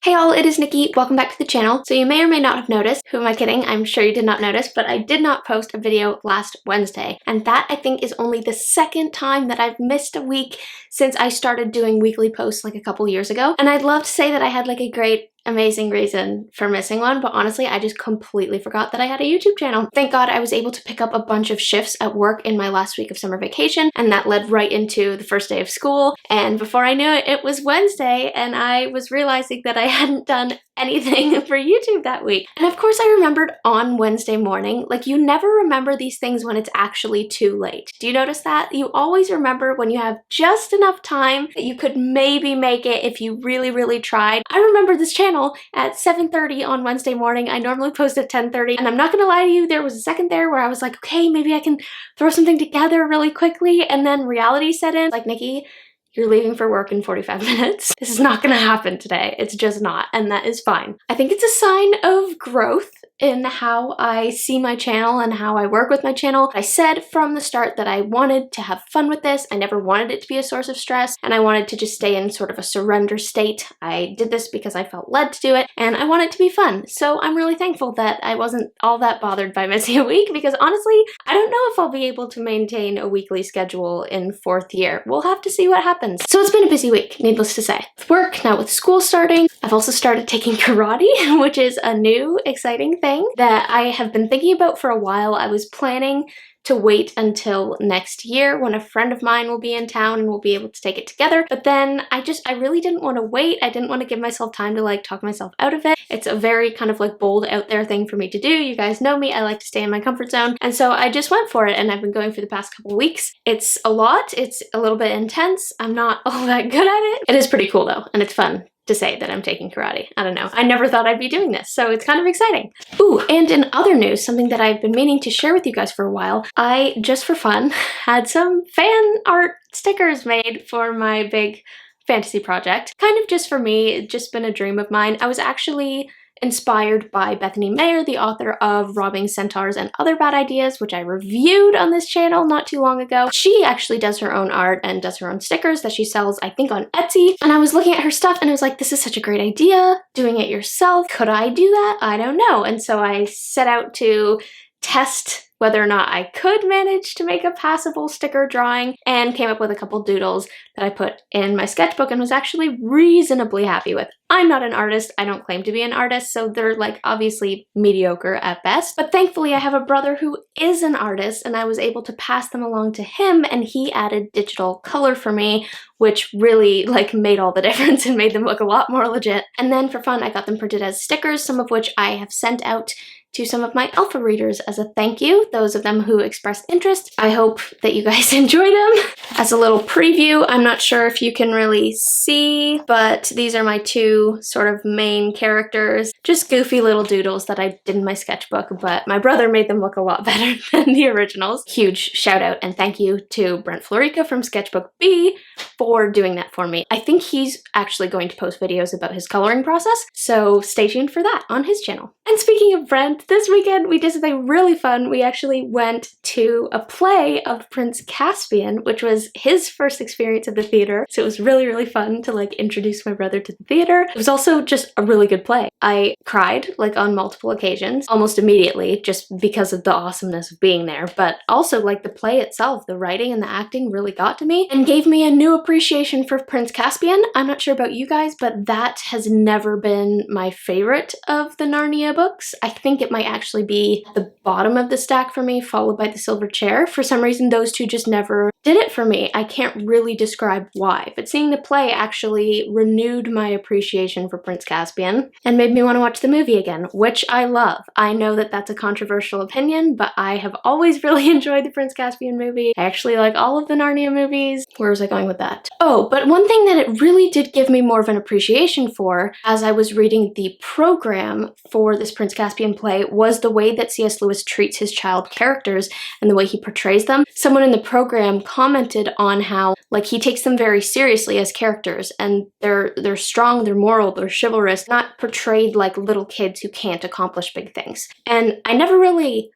Hey all, it is Nikki. Welcome back to the channel. So you may or may not have noticed, who am I kidding? I'm sure you did not notice, but I did not post a video last Wednesday. And that I think is only the second time that I've missed a week since I started doing weekly posts like a couple years ago. And I'd love to say that I had like a great amazing reason for missing one, but honestly I just completely forgot that I had a YouTube channel. Thank God I was able to pick up a bunch of shifts at work in my last week of summer vacation, and that led right into the first day of school, and before I knew it, it was Wednesday and I was realizing that I hadn't done anything for YouTube that week. And of course I remembered on Wednesday morning, like you never remember these things when it's actually too late. Do you notice that? You always remember when you have just enough time that you could maybe make it if you really tried. I remember this channel at 7:30 on Wednesday morning. I normally post at 10:30, and I'm not gonna lie to you, there was a second there where I was like, okay, maybe I can throw something together really quickly, and then reality set in, like, Nikki, you're leaving for work in 45 minutes. This is not gonna happen today. It's just not, and that is fine. I think it's a sign of growth in how I see my channel and how I work with my channel. I said from the start that I wanted to have fun with this. I never wanted it to be a source of stress, and I wanted to just stay in sort of a surrender state. I did this because I felt led to do it, and I want it to be fun. So I'm really thankful that I wasn't all that bothered by missing a week, because honestly, I don't know if I'll be able to maintain a weekly schedule in fourth year. We'll have to see what happens. So it's been a busy week, needless to say. With work, now with school starting, I've also started taking karate, which is a new, exciting thing that I have been thinking about for a while. I was planning to wait until next year when a friend of mine will be in town and we'll be able to take it together. But then I really didn't want to wait. I didn't want to give myself time to like talk myself out of it. It's a very kind of like bold out there thing for me to do. You guys know me, I like to stay in my comfort zone. And so I just went for it, and I've been going for the past couple weeks. It's a lot, it's a little bit intense. I'm not all that good at it. It is pretty cool though, and it's fun to say that I'm taking karate. I don't know. I never thought I'd be doing this, so it's kind of exciting. Ooh, and in other news, something that I've been meaning to share with you guys for a while, I, just for fun, had some fan art stickers made for my big fantasy project. Kind of just for me, it's just been a dream of mine. I was actually inspired by Bethany Mayer, the author of Robbing Centaurs and Other Bad Ideas, which I reviewed on this channel not too long ago. She actually does her own art and does her own stickers that she sells, I think, on Etsy. And I was looking at her stuff and I was like, this is such a great idea. Doing it yourself. Could I do that? I don't know. And so I set out to test whether or not I could manage to make a passable sticker drawing, and came up with a couple doodles that I put in my sketchbook and was actually reasonably happy with. I'm not an artist, I don't claim to be an artist, so they're like obviously mediocre at best, but thankfully I have a brother who is an artist and I was able to pass them along to him, and he added digital color for me, which really like made all the difference and made them look a lot more legit. And then for fun, I got them printed as stickers, some of which I have sent out to some of my alpha readers as a thank you, those of them who expressed interest. I hope that you guys enjoy them. As a little preview, I'm not sure if you can really see, but these are my two sort of main characters. Just goofy little doodles that I did in my sketchbook, but my brother made them look a lot better than the originals. Huge shout out and thank you to Brent Florica from Sketchbook B for doing that for me. I think he's actually going to post videos about his coloring process, so stay tuned for that on his channel. And speaking of Brent, this weekend we did something really fun. We actually went to a play of Prince Caspian, which was his first experience at the theater, so it was really fun to like introduce my brother to the theater. It was also just a really good play. I cried like on multiple occasions, almost immediately, just because of the awesomeness of being there, but also like the play itself, the writing and the acting really got to me and gave me a new appreciation for Prince Caspian. I'm not sure about you guys, but that has never been my favorite of the Narnia books. I think it might actually be at the bottom of the stack for me, followed by The Silver Chair. For some reason, those two just never did it for me. I can't really describe why, but seeing the play actually renewed my appreciation for Prince Caspian and made me want to watch the movie again, which I love. I know that that's a controversial opinion, but I have always really enjoyed the Prince Caspian movie. I actually like all of the Narnia movies. Where was I going with that? Oh, but one thing that it really did give me more of an appreciation for as I was reading the program for this Prince Caspian play was the way that C.S. Lewis treats his child characters and the way he portrays them. Someone in the program commented on how like he takes them very seriously as characters, and they're strong, they're moral, they're chivalrous, not portrayed like little kids who can't accomplish big things. And I never really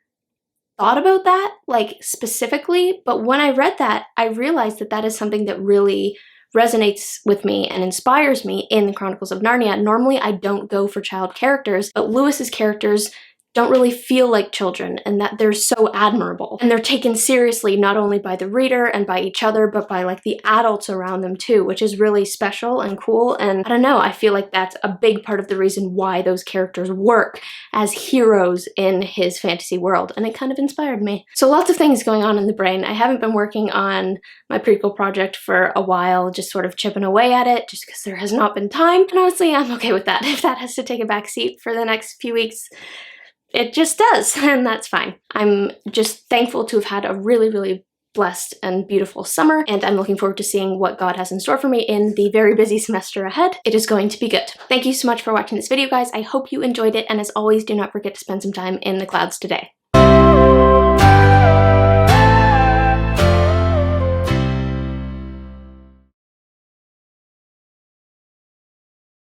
thought about that like specifically, but when I read that, I realized that that is something that really resonates with me and inspires me in the Chronicles of Narnia. Normally I don't go for child characters, but Lewis's characters don't really feel like children, and that they're so admirable. And they're taken seriously not only by the reader and by each other, but by like the adults around them too, which is really special and cool. And I don't know, I feel like that's a big part of the reason why those characters work as heroes in his fantasy world, and it kind of inspired me. So lots of things going on in the brain. I haven't been working on my prequel project for a while, just sort of chipping away at it, just because there has not been time. And honestly, I'm okay with that. If that has to take a back seat for the next few weeks, it just does, and that's fine. I'm just thankful to have had a really, really blessed and beautiful summer, and I'm looking forward to seeing what God has in store for me in the very busy semester ahead. It is going to be good. Thank you so much for watching this video, guys. I hope you enjoyed it, and as always, do not forget to spend some time in the clouds today.